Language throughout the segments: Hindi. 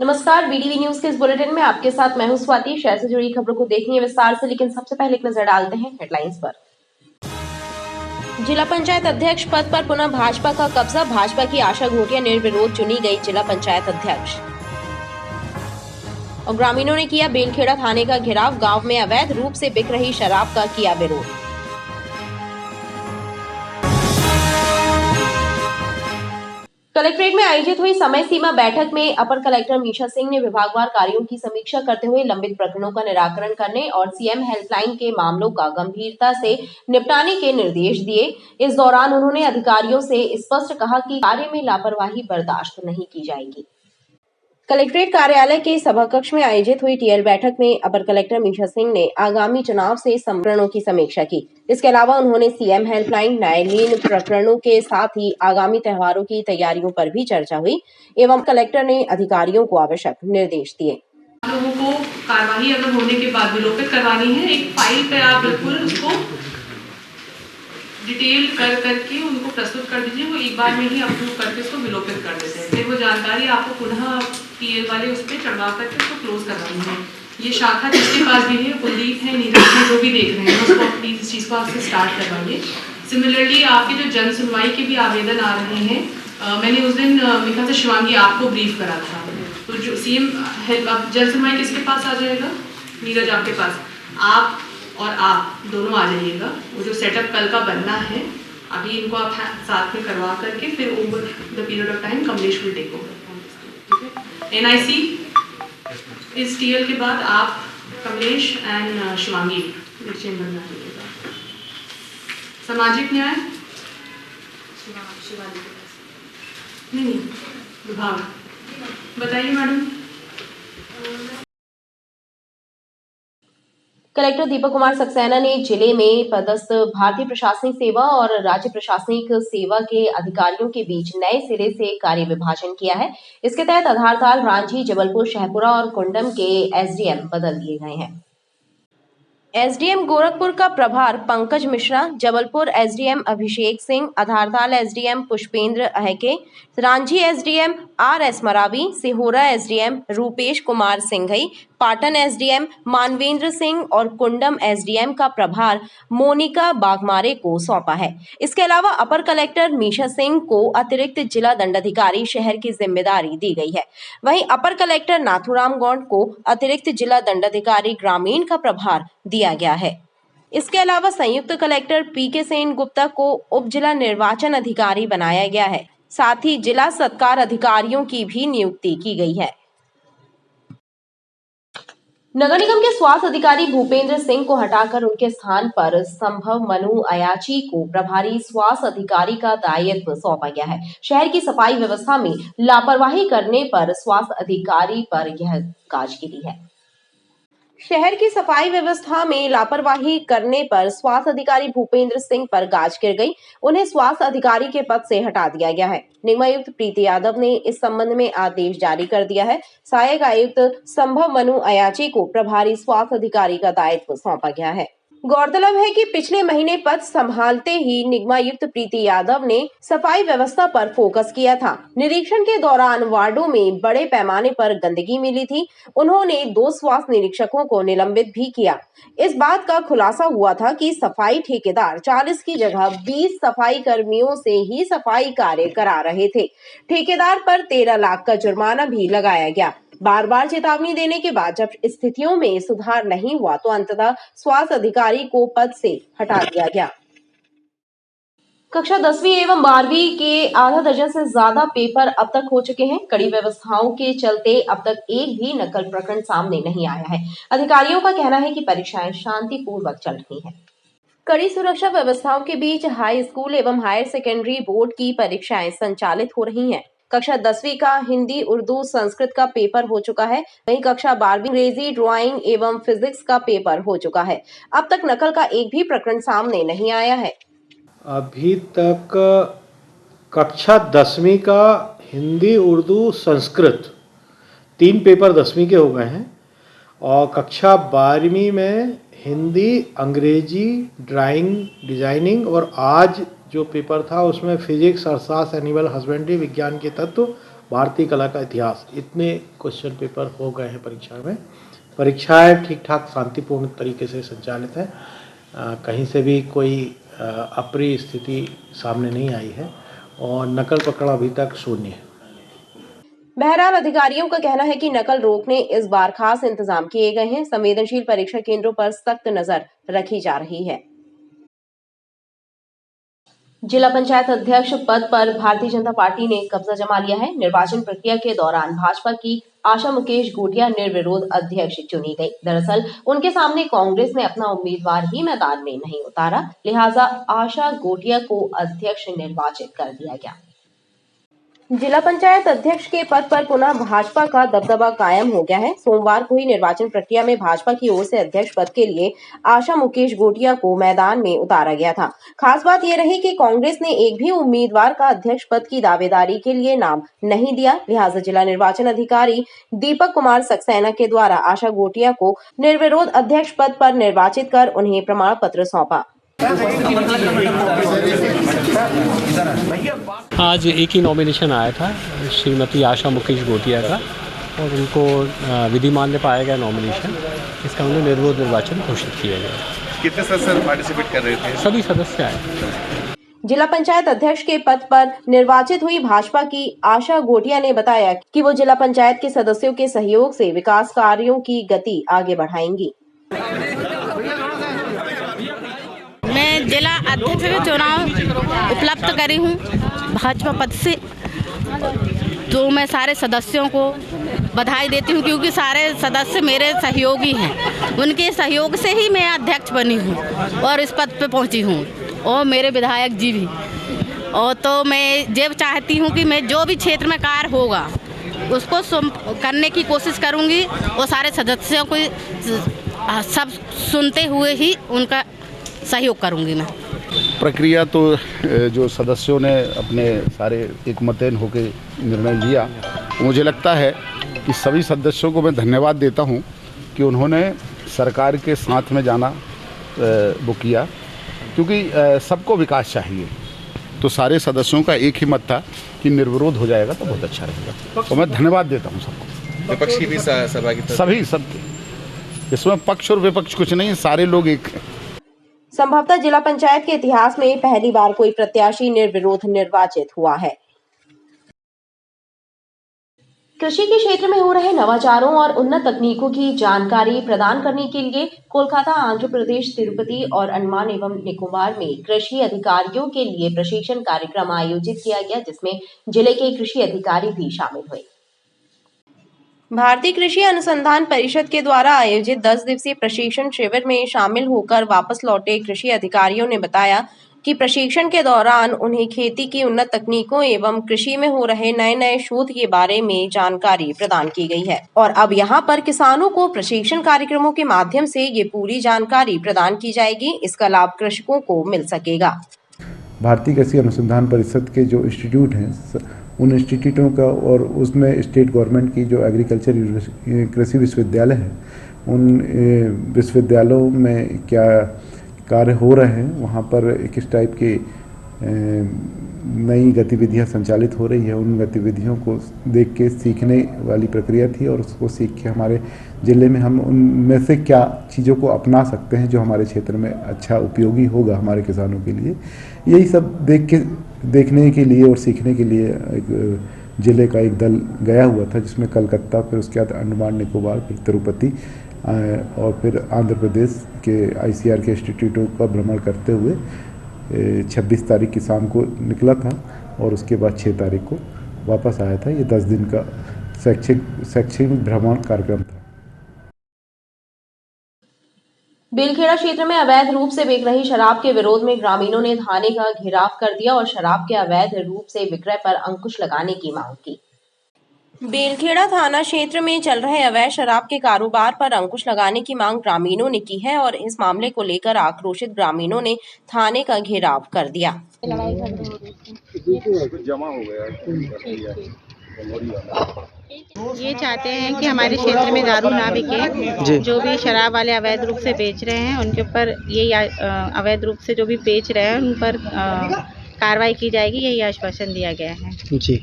नमस्कार, बीडीवी न्यूज के इस बुलेटिन में आपके साथ मैं हूं स्वाति। शहर से जुड़ी खबरों को देखेंगे विस्तार से, लेकिन सबसे पहले एक नजर डालते हैं हेडलाइंस पर। जिला पंचायत अध्यक्ष पद पर पुनः भाजपा का कब्जा। भाजपा की आशा घोटिया निर्विरोध चुनी गई जिला पंचायत अध्यक्ष। और ग्रामीणों ने किया बेलखेड़ा थाने का घेराव। गांव में अवैध रूप से बिक रही शराब का किया विरोध। कलेक्ट्रेट में आयोजित हुई समय सीमा बैठक में अपर कलेक्टर मीशा सिंह ने विभागवार कार्यों की समीक्षा करते हुए लंबित प्रकरणों का निराकरण करने और सीएम हेल्पलाइन के मामलों का गंभीरता से निपटाने के निर्देश दिए। इस दौरान उन्होंने अधिकारियों से स्पष्ट कहा कि कार्य में लापरवाही बर्दाश्त नहीं की जाएगी। कलेक्ट्रेट कार्यालय के सभा कक्ष में आयोजित हुई टीएल बैठक में अपर कलेक्टर मीशा सिंह ने आगामी चुनाव से प्रकरणों की समीक्षा की। इसके अलावा उन्होंने सीएम हेल्पलाइन न्यायालयीन प्रकरणों के साथ ही आगामी त्योहारों की तैयारियों पर भी चर्चा हुई एवं कलेक्टर ने अधिकारियों को आवश्यक निर्देश दिए। लोगों को कार्यवाही अगर होने के बाद विलोपित करवानी है, एक फाइल पे आप बिल्कुल उसको डिटेल करके उनको प्रस्तुत कर दीजिए। वो एक बार में ही अप्रूव करके उसको विलोपित कर देते हैं। फिर वो जानकारी आपको पुनः पीएल वाले उस पर चढ़वा करके उसको क्लोज करवानी है। ये शाखा जिसके पास भी है, कुलदीप है, नीरज है, जो भी देख रहे हैं उसको प्लीज इस चीज़ को आपसे स्टार्ट करवाइए। सिमिलरली आपके जो जन सुनवाई के भी आवेदन आ रहे हैं, मैंने उस दिन मेरे ख्याल से शिवांगी आपको ब्रीफ करा था। तो जो सीएम जन सुनवाई किसके पास आ जाएगा? नीरज आपके पास। आप और आप दोनों आ जाइएगा। वो जो सेटअप कल का बनना है, अभी इनको आप साथ में करवा करके फिर over the period of time Kamlesh will take over. NIC इस टीएल के बाद आप कमलेश एंड शिवांगी चेंबर में आइएगा। सामाजिक न्याय नहीं विभाग बताइए मैडम। कलेक्टर दीपक कुमार सक्सेना ने जिले में पदस्थ भारतीय प्रशासनिक सेवा और राज्य प्रशासनिक सेवा के अधिकारियों के बीच नए सिरे से कार्य विभाजन किया है। इसके तहत आधारताल, रांची, जबलपुर, शहपुरा और कुंडम के एसडीएम बदल दिए गए हैं। एसडीएम गोरखपुर का प्रभार Pankaj Mishra, Jabalpur SDM Abhishek Singh, Adhartal SDM Pushpendra Ahke, Ranchi SDM R S Maravi, Sihora SDM Rupesh Kumar Singhai, Patan SDM Manvendra Singh और कुंडम एसडीएम का प्रभार मोनिका बागमारे को सौंपा है। इसके अलावा अपर कलेक्टर मीशा सिंह को अतिरिक्त जिला दंडाधिकारी शहर की जिम्मेदारी दी गई है। वहीं अपर कलेक्टर नाथुराम गौंड को अतिरिक्त जिला दंडाधिकारी ग्रामीण का प्रभार दिया गया है। इसके अलावा संयुक्त कलेक्टर पीके सेन गुप्ता को उप जिला निर्वाचन अधिकारी बनाया गया है। साथ ही जिला सत्कार अधिकारियों की भी नियुक्ति की गई है। नगर निगम के स्वास्थ्य अधिकारी भूपेंद्र सिंह को हटाकर उनके स्थान पर संभव मनु अयाची को प्रभारी स्वास्थ्य अधिकारी का दायित्व सौंपा गया है। शहर की सफाई व्यवस्था में लापरवाही करने पर स्वास्थ्य अधिकारी पर यह गाजगिरी है। शहर की सफाई व्यवस्था में लापरवाही करने पर स्वास्थ्य अधिकारी भूपेंद्र सिंह पर गाज गिर गई। उन्हें स्वास्थ्य अधिकारी के पद से हटा दिया गया है। निगमायुक्त प्रीति यादव ने इस संबंध में आदेश जारी कर दिया है। सहायक आयुक्त संभव मनु अयाची को प्रभारी स्वास्थ्य अधिकारी का दायित्व सौंपा गया है। गौरतलब है कि पिछले महीने पद संभालते ही निगमायुक्त प्रीति यादव ने सफाई व्यवस्था पर फोकस किया था। निरीक्षण के दौरान वार्डों में बड़े पैमाने पर गंदगी मिली थी। उन्होंने 2 स्वास्थ्य निरीक्षकों को निलंबित भी किया। इस बात का खुलासा हुआ था कि सफाई ठेकेदार 40 की जगह 20 सफाई कर्मियों से ही सफाई कार्य करा रहे थे। ठेकेदार पर 13 लाख का जुर्माना भी लगाया गया। बार बार चेतावनी देने के बाद जब स्थितियों में सुधार नहीं हुआ तो अंततः स्वास्थ्य अधिकारी को पद से हटा दिया गया। कक्षा 10वीं एवं 12वीं के आधा दर्जन से ज्यादा पेपर अब तक हो चुके हैं। कड़ी व्यवस्थाओं के चलते अब तक एक भी नकल प्रकरण सामने नहीं आया है। अधिकारियों का कहना है कि परीक्षाएं शांतिपूर्वक चल रही हैं। कड़ी सुरक्षा व्यवस्थाओं के बीच हाई स्कूल एवं हायर सेकेंडरी बोर्ड की परीक्षाएं संचालित हो रही हैं। कक्षा 10वीं का हिंदी, उर्दू, संस्कृत का पेपर हो चुका है। वहीं कक्षा 12वीं अंग्रेजी, ड्राइंग एवं फिजिक्स का पेपर हो चुका है। अब तक नकल का एक भी प्रकरण सामने नहीं आया है। अभी तक कक्षा 10वीं का हिंदी, उर्दू, संस्कृत 3 पेपर 10वीं के हो गए हैं और कक्षा 12वीं में हिंदी, अंग्रेजी, ड्राइंग, डिजाइनिंग और आज जो पेपर था उसमें फिजिक्स, अर्थशास्त्र, एनिमल हस्बेंड्री, विज्ञान के तत्व भारतीय कला का इतिहास, इतने क्वेश्चन पेपर हो गए हैं परीक्षा में। परीक्षाएं ठीक ठाक शांतिपूर्ण तरीके से संचालित है, कहीं से भी कोई अप्रिय स्थिति सामने नहीं आई है और नकल पकड़ अभी तक शून्य है। बहरहाल अधिकारियों का कहना है कि नकल रोकने इस बार खास इंतजाम किए गए हैं। संवेदनशील परीक्षा केंद्रों पर सख्त नजर रखी जा रही है। जिला पंचायत अध्यक्ष पद पर भारतीय जनता पार्टी ने कब्जा जमा लिया है। निर्वाचन प्रक्रिया के दौरान भाजपा की आशा मुकेश गोटिया निर्विरोध अध्यक्ष चुनी गई। दरअसल उनके सामने कांग्रेस ने अपना उम्मीदवार ही मैदान में नहीं उतारा, लिहाजा आशा गोटिया को अध्यक्ष निर्वाचित कर दिया गया। जिला पंचायत अध्यक्ष के पद पर पुनः भाजपा का दबदबा कायम हो गया है। सोमवार को ही निर्वाचन प्रक्रिया में भाजपा की ओर से अध्यक्ष पद के लिए आशा मुकेश गोटिया को मैदान में उतारा गया था। खास बात यह रही कि कांग्रेस ने एक भी उम्मीदवार का अध्यक्ष पद की दावेदारी के लिए नाम नहीं दिया, लिहाजा जिला निर्वाचन अधिकारी दीपक कुमार सक्सेना के द्वारा आशा गोटिया को निर्विरोध अध्यक्ष पद पर निर्वाचित कर उन्हें प्रमाण पत्र सौंपा। आज एक ही नॉमिनेशन आया था श्रीमती आशा मुकेश गोटिया का और उनको विधि मान्य पाया गया नॉमिनेशन। इसका उन्हें निर्विरोध निर्वाचन घोषित किया गया। कितने सदस्य पार्टिसिपेट कर रहे थे? सभी सदस्य आए। जिला पंचायत अध्यक्ष के पद पर निर्वाचित हुई भाजपा की आशा गोटिया ने बताया कि वो जिला पंचायत के सदस्यों के सहयोग से विकास कार्यों की गति आगे बढ़ाएंगी। मैं जिला अध्यक्ष का चुनाव उपलब्ध करी हूँ भाजपा पद से, तो मैं सारे सदस्यों को बधाई देती हूँ क्योंकि सारे सदस्य मेरे सहयोगी हैं। उनके सहयोग से ही मैं अध्यक्ष बनी हूँ और इस पद पे पहुँची हूँ, और मेरे विधायक जी भी। और तो मैं ये चाहती हूँ कि मैं जो भी क्षेत्र में कार्य होगा उसको करने की कोशिश करूँगी और सारे सदस्यों को सब सुनते हुए ही उनका सहयोग करूंगी मैं। प्रक्रिया तो जो सदस्यों ने अपने सारे एकमतन होकर निर्णय लिया, मुझे लगता है कि सभी सदस्यों को मैं धन्यवाद देता हूं कि उन्होंने सरकार के साथ में जाना वो किया, क्योंकि सबको विकास चाहिए। तो सारे सदस्यों का एक ही मत था कि निर्विरोध हो जाएगा तो बहुत अच्छा रहेगा, तो मैं धन्यवाद देता हूँ सबको। विपक्ष की भी सहभागिता, सभी सब, इसमें पक्ष और विपक्ष कुछ नहीं, सारे लोग एक हैं। संभवतः जिला पंचायत के इतिहास में पहली बार कोई प्रत्याशी निर्विरोध निर्वाचित हुआ है। कृषि के क्षेत्र में हो रहे नवाचारों और उन्नत तकनीकों की जानकारी प्रदान करने के लिए कोलकाता, आंध्र प्रदेश, तिरुपति और अंडमान एवं निकोबार में कृषि अधिकारियों के लिए प्रशिक्षण कार्यक्रम आयोजित किया गया, जिसमें जिले के कृषि अधिकारी भी शामिल हुए। भारतीय कृषि अनुसंधान परिषद के द्वारा आयोजित 10 दिवसीय प्रशिक्षण शिविर में शामिल होकर वापस लौटे कृषि अधिकारियों ने बताया कि प्रशिक्षण के दौरान उन्हें खेती की उन्नत तकनीकों एवं कृषि में हो रहे नए नए शोध के बारे में जानकारी प्रदान की गई है और अब यहां पर किसानों को प्रशिक्षण कार्यक्रमों के माध्यम से ये पूरी जानकारी प्रदान की जाएगी। इसका लाभ कृषकों को मिल सकेगा। भारतीय कृषि अनुसंधान परिषद के जो इंस्टीट्यूट हैं, उन इंस्टीट्यूटों का और उसमें स्टेट गवर्नमेंट की जो एग्रीकल्चर कृषि विश्वविद्यालय हैं, उन विश्वविद्यालयों में क्या कार्य हो रहे हैं, वहाँ पर किस टाइप की नई गतिविधियाँ संचालित हो रही है, उन गतिविधियों को देख के सीखने वाली प्रक्रिया थी और उसको सीख के हमारे ज़िले में हम उनमें से क्या चीज़ों को अपना सकते हैं जो हमारे क्षेत्र में अच्छा उपयोगी होगा हमारे किसानों के लिए। यही सब देखने के लिए और सीखने के लिए एक ज़िले का एक दल गया हुआ था, जिसमें कलकत्ता, फिर उसके बाद अंडमान निकोबार, फिर तिरुपति और फिर आंध्र प्रदेश के ICAR के इंस्टीट्यूटों का भ्रमण करते हुए 26 तारीख की शाम को निकला था और उसके बाद 6 तारीख को वापस आया था। ये 10 दिन का शैक्षिक भ्रमण कार्यक्रम था। बेलखेड़ा क्षेत्र में अवैध रूप से बिक रही शराब के विरोध में ग्रामीणों ने थाने का घेराव कर दिया और शराब के अवैध रूप से विक्रय पर अंकुश लगाने की मांग की। बेलखेड़ा थाना क्षेत्र में चल रहे अवैध शराब के कारोबार पर अंकुश लगाने की मांग ग्रामीणों ने की है और इस मामले को लेकर आक्रोशित ग्रामीणों ने थाने का घेराव कर दिया। ये चाहते हैं कि हमारे क्षेत्र में दारू ना बिके, जो भी शराब वाले अवैध रूप से बेच रहे हैं उनके ऊपर ये अवैध रूप से जो भी बेच रहे हैं उन पर कार्रवाई की जाएगी, यही आश्वासन दिया गया है। जी।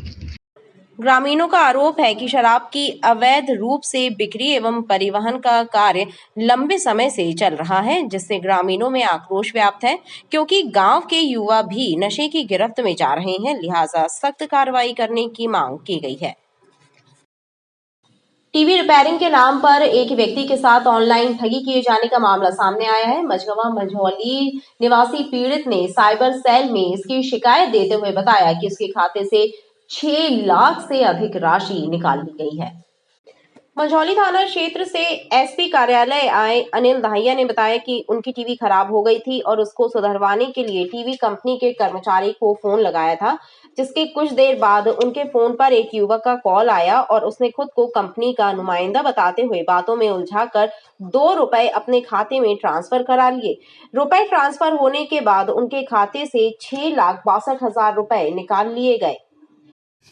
ग्रामीणों का आरोप है कि शराब की अवैध रूप से बिक्री एवं परिवहन का कार्य लंबे समय से चल रहा है, जिससे ग्रामीणों में आक्रोश व्याप्त है, क्योंकि गांव के युवा भी नशे की गिरफ्त में जा रहे हैं। लिहाजा सख्त कार्रवाई करने की मांग की गई है। टीवी रिपेयरिंग के नाम पर एक व्यक्ति के साथ ऑनलाइन ठगी किए जाने का मामला सामने आया है। मझगवां मंझौली निवासी पीड़ित ने साइबर सेल में इसकी शिकायत देते हुए बताया कि उसके खाते से 6 लाख से अधिक राशि निकाल ली गई है। मंझौली थाना क्षेत्र से एसपी कार्यालय आए अनिल दाहिया ने बताया कि उनकी टीवी खराब हो गई थी और उसको सुधरवाने के लिए टीवी कंपनी के कर्मचारी को फोन लगाया था, जिसके कुछ देर बाद उनके फोन पर एक युवक का कॉल आया और उसने खुद को कंपनी का नुमाइंदा बताते हुए बातों में उलझाकर 2 रुपए अपने खाते में ट्रांसफर करा लिए। रुपए ट्रांसफर होने के बाद उनके खाते से 6,62,000 रुपए निकाल लिए गए।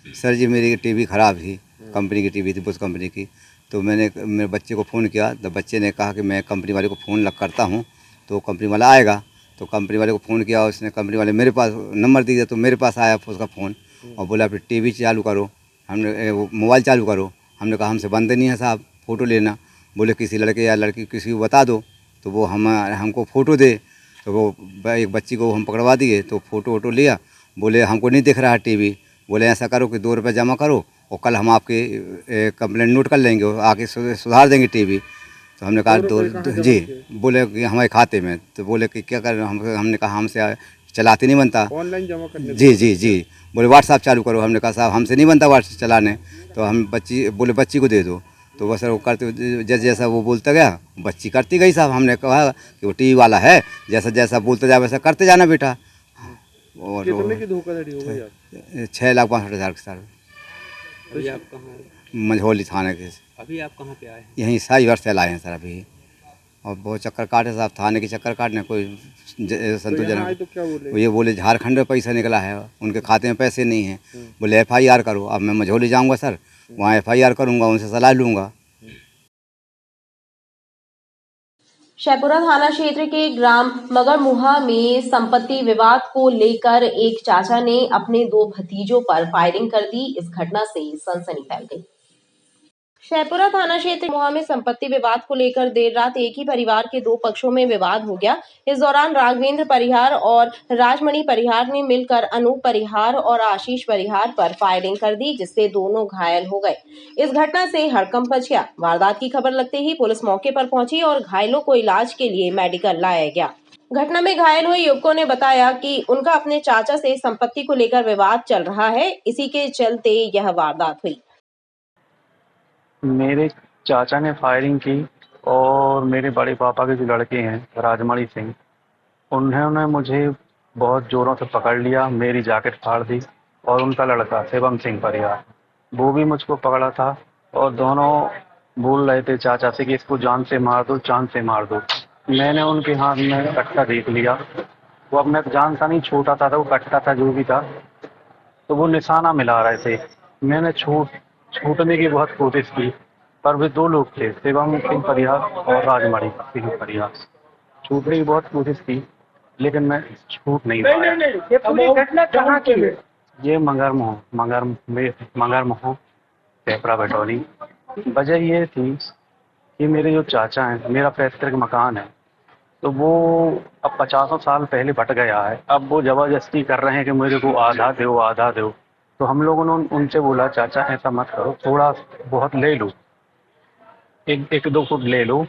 सर जी, मेरी टीवी ख़राब थी, कंपनी की टीवी थी, बुश कंपनी की। तो मैंने मेरे बच्चे को फ़ोन किया, तो बच्चे ने कहा कि मैं कंपनी वाले को फ़ोन करता हूँ, तो कंपनी वाला आएगा। तो कंपनी वाले को फ़ोन किया, उसने कंपनी वाले मेरे पास नंबर दिया, तो मेरे पास आया उसका फ़ोन और बोला फिर टीवी चालू करो, हमने वो मोबाइल चालू करो। हमने कहा हमसे बंद नहीं है साहब फ़ोटो लेना। बोले किसी लड़के या लड़की किसी को बता दो तो वो हमको फ़ोटो दे। तो वो एक बच्ची को हम पकड़वा दिए, तो फ़ोटो वोटो लिया। बोले हमको नहीं दिख रहा है टीवी। बोले ऐसा करो कि 2 रुपये जमा करो और कल हम आपकी कंप्लेंट नोट कर लेंगे और आके सुधार देंगे टीवी। तो हमने कहा जी। बोले कि हमारे खाते में। तो बोले कि क्या कर, हमने कहा हमसे चलाते नहीं बनता। ऑनलाइन जमा करने जी। बोले व्हाट्सएप चालू करो। हमने कहा साहब हमसे नहीं बनता व्हाट्सएप चलाने। तो हम बोले बच्ची को दे दो। तो बस वो करते जैसे जैसा वो बोलता गया बच्ची करती गई साहब। हमने कहा कि वो टीवी वाला है, जैसा जैसा बोलते जाए वैसा करते जाना बेटा। और कितने की धोखाधड़ी हो गई आप? 6,62,000 के साथ। अभी आप कहाँ? मंझौली थाने के। अभी आप कहाँ पे आए हैं? यहीं साइबर सेल आए हैं सर अभी। और बहुत चक्कर काटे साहब, थाने के चक्कर काटने कोई संतोषजनक। तो क्या बोले? ये बोले झारखंड में पैसा निकला है, उनके खाते में पैसे नहीं हैं। बोले FIR करो। अब मैं मंझौली जाऊंगा सर, वहाँ FIR करूंगा, उनसे सलाह लूँगा। शहपुरा थाना क्षेत्र के ग्राम मगरमुहा में संपत्ति विवाद को लेकर एक चाचा ने अपने 2 भतीजों पर फायरिंग कर दी। इस घटना से सनसनी फैल गई। शहपुरा थाना क्षेत्र मुहा में संपत्ति विवाद को लेकर देर रात एक ही परिवार के 2 पक्षों में विवाद हो गया। इस दौरान राघवेंद्र परिहार और राजमणि परिहार ने मिलकर अनूप परिहार और आशीष परिहार पर फायरिंग कर दी, जिससे दोनों घायल हो गए। इस घटना से हड़कंप मच गया। वारदात की खबर लगते ही पुलिस मौके पर पहुंची और घायलों को इलाज के लिए मेडिकल लाया गया। घटना में घायल हुए युवकों ने बताया कि उनका अपने चाचा से संपत्ति को लेकर विवाद चल रहा है, इसी के चलते यह वारदात हुई। मेरे चाचा ने फायरिंग की और मेरे बड़े पापा के जो लड़के हैं राजमणि सिंह, उन्होंने मुझे बहुत ज़ोरों से पकड़ लिया, मेरी जैकेट फाड़ दी। और उनका लड़का शिवम सिंह परिहार, वो भी मुझको पकड़ा था और दोनों बोल रहे थे चाचा से कि इसको जान से मार दो, जान से मार दो। मैंने उनके हाथ में कट्टा देख लिया। वो अब मैं जानता नहीं, छोटा था तो वो कट्टा था जो भी था, तो वो निशाना मिला रहे थे। मैंने छूटने की बहुत कोशिश की, पर वे 2 लोग थे, शिवम सिंह परिहार और राजमणि सिंह परिहार। छूटने की बहुत कोशिश की लेकिन मैं छूट नहीं पाया। ये पूरी घटना कहाँ की है? ये मगरमोह टेपरा बटौली। वजह ये थी कि मेरे जो चाचा हैं, मेरा पैतृक मकान है, तो वो अब 50 साल पहले बट गया है। अब वो ज़बरदस्ती कर रहे हैं कि मेरे को आधा दो आधा दो। तो हम लोगों ने उनसे बोला चाचा ऐसा मत करो, थोड़ा बहुत ले लो, 1-2 फुट ले लो,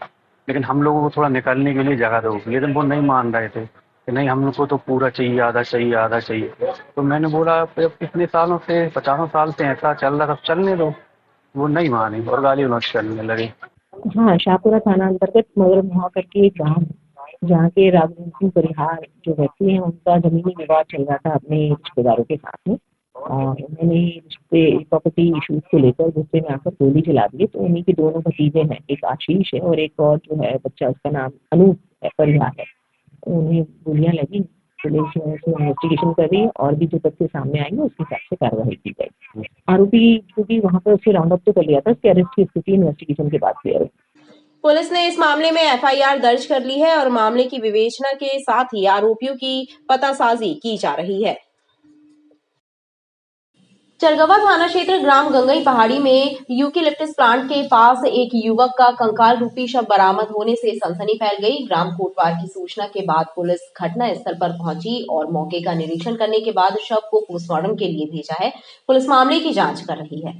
लेकिन हम लोगों को थोड़ा निकलने के लिए जगह दो। लेकिन वो नहीं मान रहे थे कि नहीं हम लोग को तो पूरा चाहिए, आधा चाहिए। तो मैंने बोला इतने सालों से 50 साल से ऐसा चल रहा, सब चलने दो। वो नहीं माने और गाली उन्होंने करने लगे। हाँ, शाहपुरा थाना अंतर्गत मगरमुहा करके एक गाँव है, जहाँ के राघवेंद्र सिंह परिहार जो व्यक्ति हैं, उनका जमीनी विवाद चल रहा था अपने रिश्तेदारों के साथ में। और उन्होंने प्रॉपर्टी इशूज को लेकर गुस्से में आकर गोली चला दी। तो उन्हीं के दोनों भतीजे हैं, एक आशीष है और एक और जो है बच्चा, उसका नाम अनूप परिहार है। तो उन्हें गोलियां लगी। पुलिस इन्वेस्टिगेशन कर रही है और भी जो तथ्य सामने आएंगे उसके हिसाब से कार्रवाई की जाएगी। आरोपी क्योंकि वहाँ पर उससे राउंड अप तो कर लिया था, उसकी अरेस्ट की स्थिति इन्वेस्टिगेशन के बाद क्लियर हुई। पुलिस ने इस मामले में FIR दर्ज कर ली है और मामले की विवेचना के साथ ही आरोपियों की पतासाजी की जा रही है। चरगवा थाना क्षेत्र ग्राम गंगई पहाड़ी में यूकेलिप्टस प्लांट के पास एक युवक का कंकाल रूपी शव बरामद होने से सनसनी फैल गई। ग्राम कोटवार की सूचना के बाद पुलिस घटना स्थल पर पहुंची और मौके का निरीक्षण करने के बाद शव को पोस्टमार्टम के लिए भेजा है। पुलिस मामले की जांच कर रही है।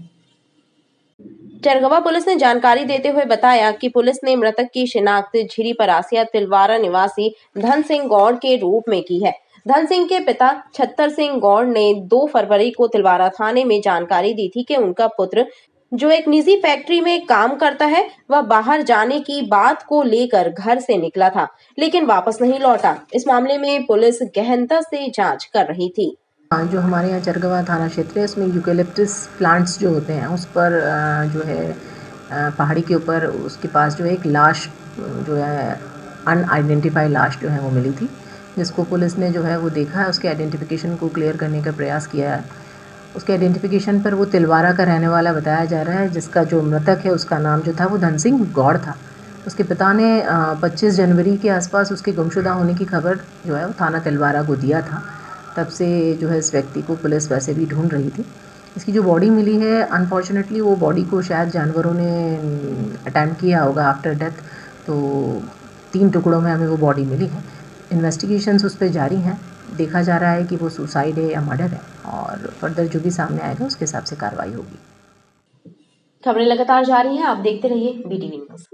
चरगवा पुलिस ने जानकारी देते हुए बताया कि पुलिस ने मृतक की शिनाख्त झिरी परासिया तिलवारा निवासी धन सिंह गौड़ के रूप में की है। धन सिंह के पिता छत्तर सिंह गौड़ ने 2 फरवरी को तिलवारा थाने में जानकारी दी थी कि उनका पुत्र जो एक निजी फैक्ट्री में काम करता है वह बाहर जाने की बात को लेकर घर से निकला था लेकिन वापस नहीं लौटा। इस मामले में पुलिस गहनता से जांच कर रही थी। जो हमारे यहाँ चरगवा थाना क्षेत्र है उसमें यूकेलिप्टस प्लांट्स जो होते हैं उस पर जो है पहाड़ी के ऊपर उसके पास जो है एक लाश जो है अनआइडेंटिफाइड लाश जो है वो मिली थी, जिसको पुलिस ने जो है वो देखा है। उसके आइडेंटिफिकेशन को क्लियर करने का प्रयास किया है। उसके आइडेंटिफिकेशन पर वो तिलवारा का रहने वाला बताया जा रहा है, जिसका जो मृतक है उसका नाम जो था वो धन सिंह गौड़ था। उसके पिता ने 25 जनवरी के आसपास उसके गुमशुदा होने की खबर जो है वो थाना तिलवारा को दिया था। तब से जो है इस व्यक्ति को पुलिस वैसे भी ढूंढ रही थी। इसकी जो बॉडी मिली है अनफॉर्चुनेटली वो बॉडी को शायद जानवरों ने अटैम्प्ट किया होगा आफ्टर डेथ, तो 3 टुकड़ों में हमें वो बॉडी मिली है। इन्वेस्टिगेशंस उस पर जारी हैं। देखा जा रहा है कि वो सुसाइड है या मर्डर है और फर्दर जो भी सामने आएगा उसके हिसाब से कार्रवाई होगी। खबरें लगातार जारी हैं, आप देखते रहिए BTV न्यूज़।